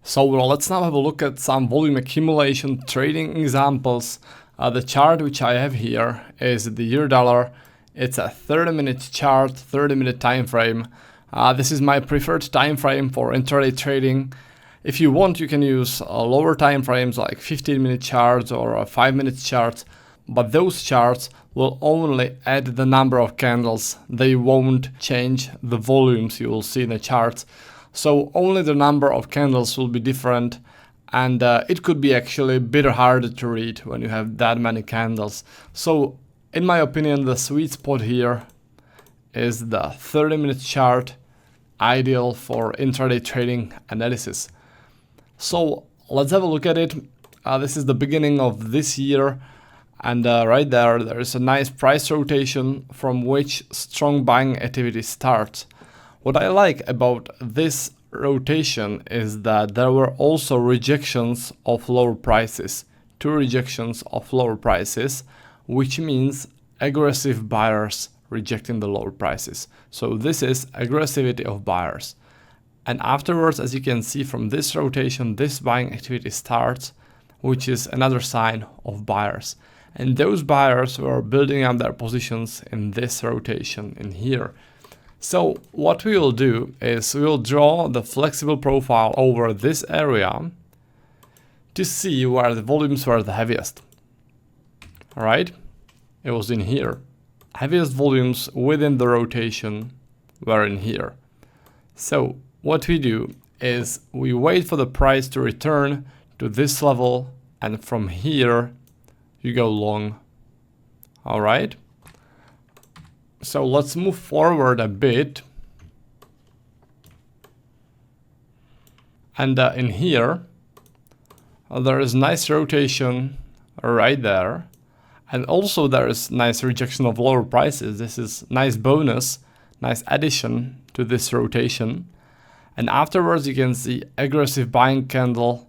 So let's now have a look at some volume accumulation trading examples. The chart which I have here is the euro dollar. It's a 30-minute chart, 30-minute time frame. This is my preferred time frame for intraday trading. If you want, you can use lower time frames like 15-minute charts or 5-minute charts, but those charts will only add the number of candles. They won't change the volumes you will see in the charts. So only the number of candles will be different, and it could be actually a bit harder to read when you have that many candles. So in my opinion, the sweet spot here is the 30-minute chart, ideal for intraday trading analysis. So let's have a look at it. This is the beginning of this year, and right there is a nice price rotation from which strong buying activity starts. What I like about this rotation is that there were also rejections of lower prices, 2 rejections of lower prices, which means aggressive buyers rejecting the lower prices. So this is aggressivity of buyers. And afterwards, as you can see from this rotation, this buying activity starts, which is another sign of buyers. And those buyers were building up their positions in this rotation in here. So what we will do is we will draw the flexible profile over this area to see where the volumes were the heaviest. All right, it was in here. Heaviest volumes within the rotation were in here. So what we do is we wait for the price to return to this level, and from here you go long. All right. So let's move forward a bit. And in here, there is nice rotation right there. And also there is nice rejection of lower prices. This is nice bonus, nice addition to this rotation. And afterwards you can see aggressive buying candle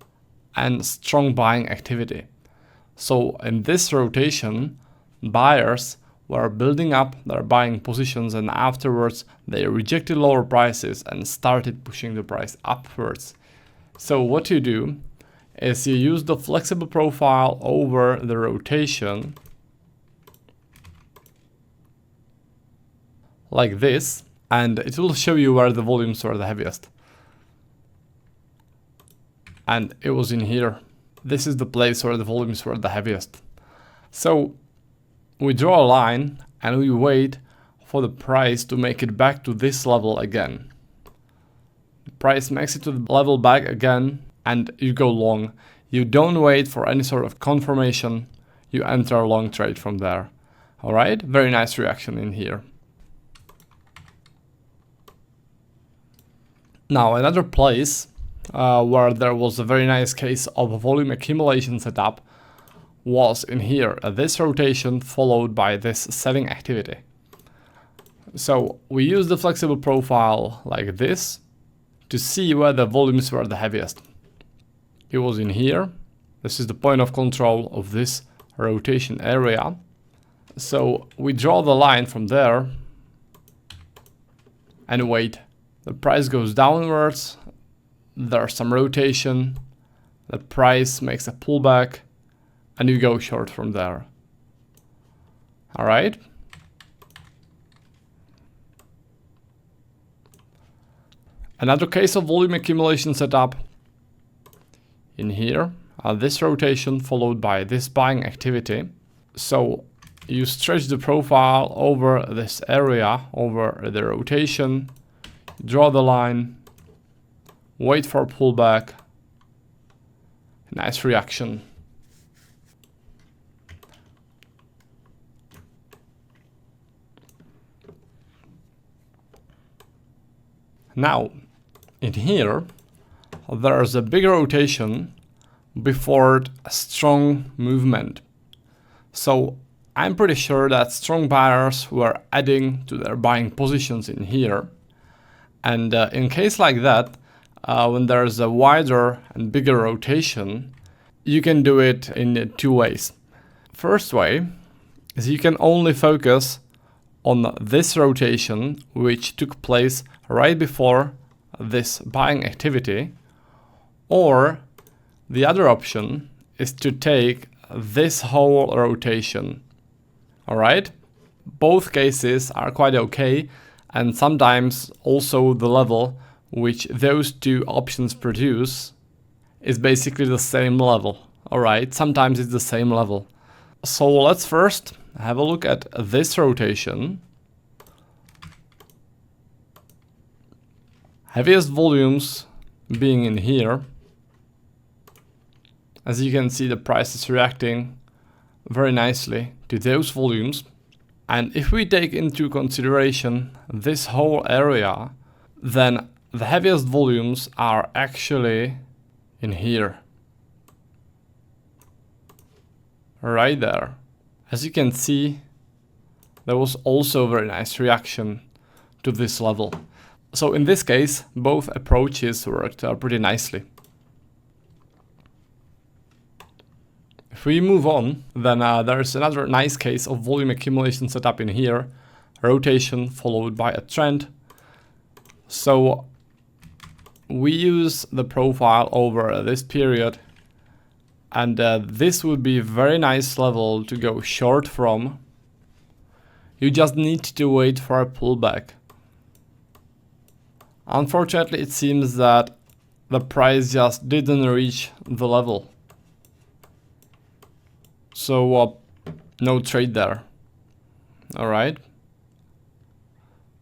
and strong buying activity. So in this rotation, buyers were building up their buying positions, and afterwards they rejected lower prices and started pushing the price upwards. So what you do is you use the flexible profile over the rotation like this, and it will show you where the volumes were the heaviest. And it was in here. This is the place where the volumes were the heaviest. So we draw a line and we wait for the price to make it back to this level again. The price makes it to the level back again and you go long. You don't wait for any sort of confirmation. You enter a long trade from there. All right, very nice reaction in here. Now another place where there was a very nice case of a volume accumulation setup was in here, this rotation followed by this selling activity. So we use the flexible profile like this to see where the volumes were the heaviest. It was in here. This is the point of control of this rotation area. So we draw the line from there and wait. The price goes downwards, there's some rotation, the price makes a pullback, and you go short from there. All right. Another case of volume accumulation setup in here, this rotation followed by this buying activity. So you stretch the profile over this area, over the rotation, draw the line, wait for a pullback, nice reaction. Now, in here, there's a big rotation before a strong movement. So I'm pretty sure that strong buyers were adding to their buying positions in here. And in case like that, when there's a wider and bigger rotation, you can do it in 2 ways. First way is you can only focus on this rotation, which took place right before this buying activity, Or the other option is to take this whole rotation. Alright? Both cases are quite okay, and sometimes also the level which those two options produce is basically the same level. Alright, sometimes it's the same level. So let's first have a look at this rotation. Heaviest volumes being in here. As you can see, the price is reacting very nicely to those volumes. And if we take into consideration this whole area, then the heaviest volumes are actually in here. Right there. As you can see, there was also a very nice reaction to this level. So in this case, both approaches worked pretty nicely. If we move on, then there's another nice case of volume accumulation setup in here. Rotation followed by a trend. So we use the profile over this period, and this would be a very nice level to go short from. You just need to wait for a pullback. Unfortunately, it seems that the price just didn't reach the level. So no trade there. Alright.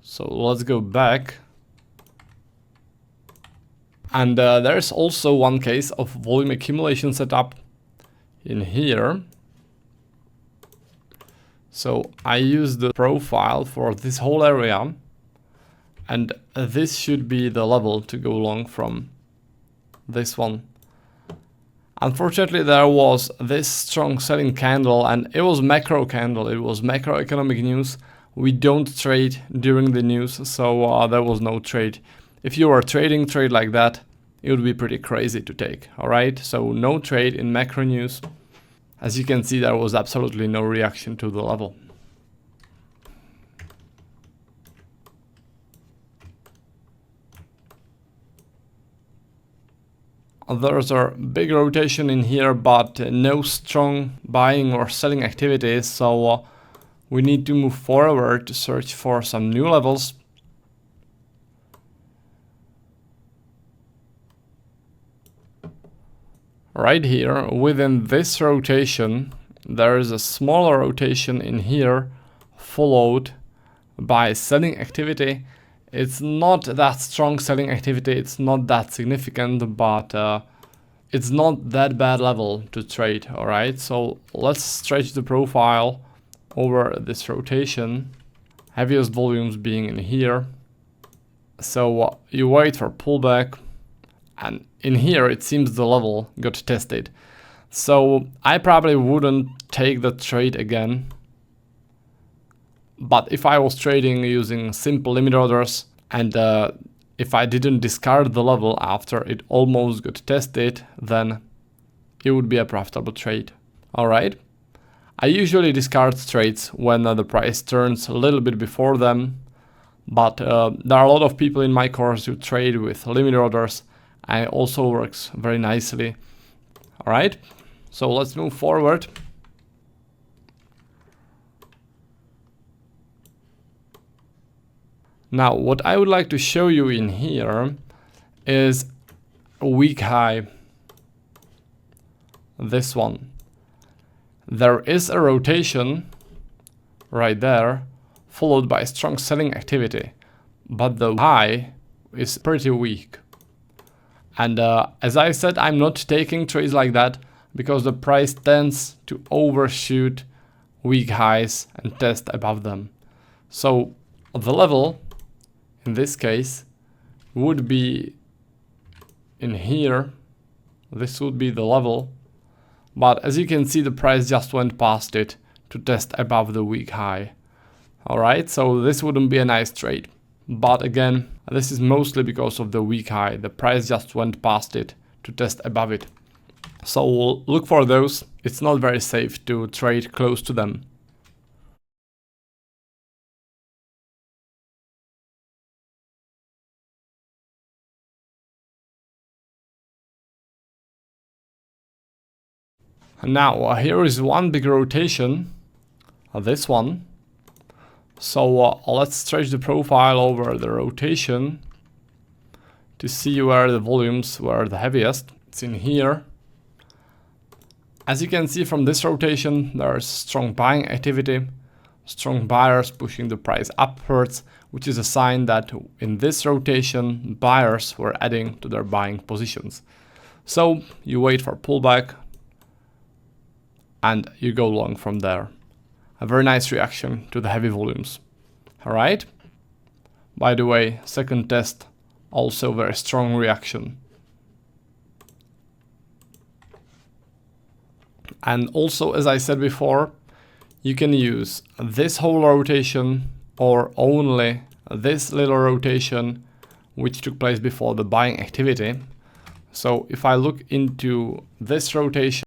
So let's go back. And there's also one case of volume accumulation setup in here. So I use the profile for this whole area, and this should be the level to go long from, this one. Unfortunately, there was this strong selling candle, and it was macro candle, it was macroeconomic news. We don't trade during the news, so there was no trade. If you were trading trade like that, it would be pretty crazy to take, alright? So no trade in macro news. As you can see, there was absolutely no reaction to the level. There's a big rotation in here, but no strong buying or selling activities, so we need to move forward to search for some new levels. Right here, within this rotation, there is a smaller rotation in here, followed by selling activity. It's not that strong selling activity, it's not that significant, but it's not that bad level to trade, alright? So let's stretch the profile over this rotation, heaviest volumes being in here. So you wait for pullback, and in here it seems the level got tested. So I probably wouldn't take the trade again. But if I was trading using simple limit orders, and if I didn't discard the level after it almost got tested, then it would be a profitable trade. Alright. I usually discard trades when the price turns a little bit before them, but there are a lot of people in my course who trade with limit orders, and it also works very nicely. Alright, so let's move forward. Now, what I would like to show you in here is a weak high. This one. There is a rotation right there, followed by strong selling activity, but the high is pretty weak. And as I said, I'm not taking trades like that because the price tends to overshoot weak highs and test above them. So the level in this case would be in here. This would be the level, but as you can see, the price just went past it to test above the weak high. Alright, so this wouldn't be a nice trade, but again, this is mostly because of the weak high. The price just went past it to test above it. So we'll look for those. It's not very safe to trade close to them. Now here is one big rotation, this one. So let's stretch the profile over the rotation to see where the volumes were the heaviest. It's in here. As you can see from this rotation, there's strong buying activity, strong buyers pushing the price upwards, which is a sign that in this rotation, buyers were adding to their buying positions. So you wait for pullback and you go long from there. A very nice reaction to the heavy volumes. All right. By the way, second test, also very strong reaction. And also, as I said before, you can use this whole rotation or only this little rotation which took place before the buying activity. So if I look into this rotation,